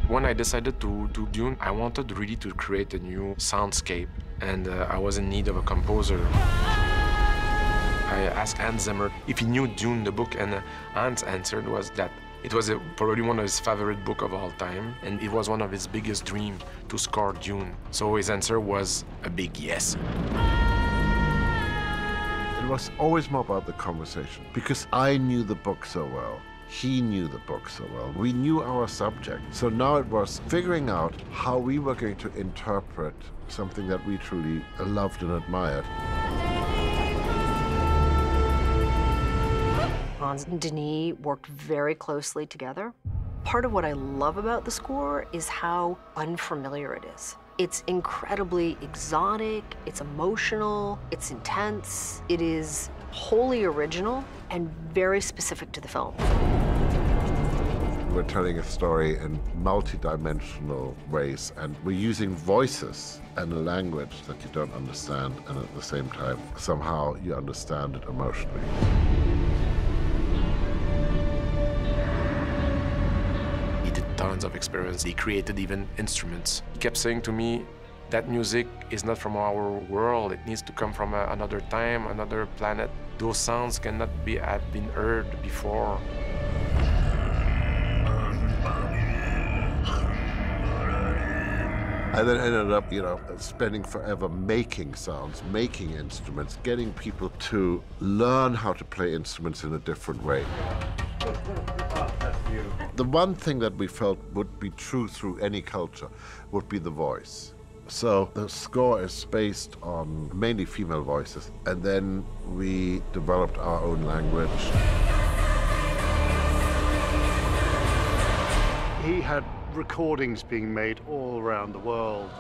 When I decided to do Dune, I wanted really to create a new soundscape, and I was in need of a composer. I asked Hans Zimmer if he knew Dune, the book, and Hans answered was that it was probably one of his favorite books of all time, and it was one of his biggest dreams to score Dune. So his answer was a big yes. It was always more about the conversation, because I knew the book so well. He knew the book so well. We knew our subject. So now it was figuring out how we were going to interpret something that we truly loved and admired. Hans and Denis worked very closely together. Part of what I love about the score is how unfamiliar it is. It's incredibly exotic, it's emotional, it's intense. It is wholly original and very specific to the film. We're telling a story in multi-dimensional ways, and we're using voices and a language that you don't understand, and at the same time, somehow you understand it emotionally. He did tons of experiments. He created even instruments. He kept saying to me, that music is not from our world. It needs to come from another time, another planet. Those sounds cannot have been heard before. I then ended up, spending forever making sounds, making instruments, getting people to learn how to play instruments in a different way. The one thing that we felt would be true through any culture would be the voice. So the score is based on mainly female voices, and then we developed our own language. He had recordings being made all around the world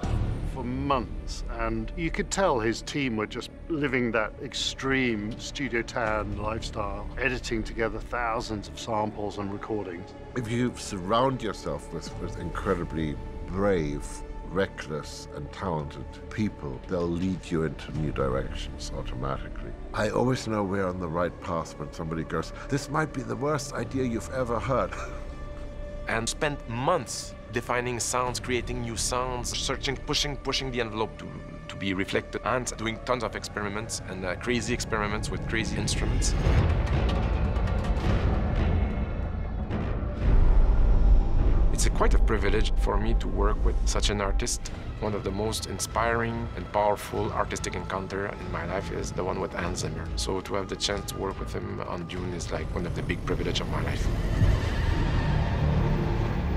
for months, and you could tell his team were just living that extreme Studio Tan lifestyle, editing together thousands of samples and recordings. If you surround yourself with incredibly brave, reckless and talented people, they'll lead you into new directions automatically. I always know we're on the right path when somebody goes, "This might be the worst idea you've ever heard." And spent months defining sounds, creating new sounds, searching, pushing the envelope to be reflected, and doing tons of experiments and crazy experiments with crazy instruments. It's quite a privilege for me to work with such an artist. One of the most inspiring and powerful artistic encounter in my life is the one with Hans Zimmer. So to have the chance to work with him on Dune is like one of the big privileges of my life.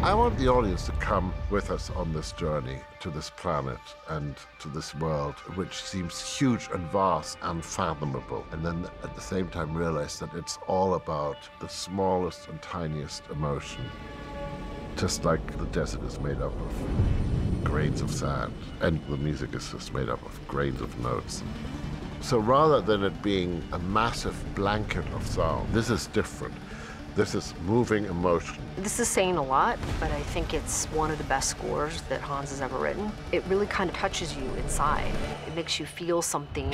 I want the audience to come with us on this journey to this planet and to this world, which seems huge and vast and unfathomable, and then at the same time realize that it's all about the smallest and tiniest emotion. Just like the desert is made up of grains of sand, and the music is just made up of grains of notes. So rather than it being a massive blanket of sound, this is different. This is moving emotion. This is saying a lot, but I think it's one of the best scores that Hans has ever written. It really kind of touches you inside. It makes you feel something.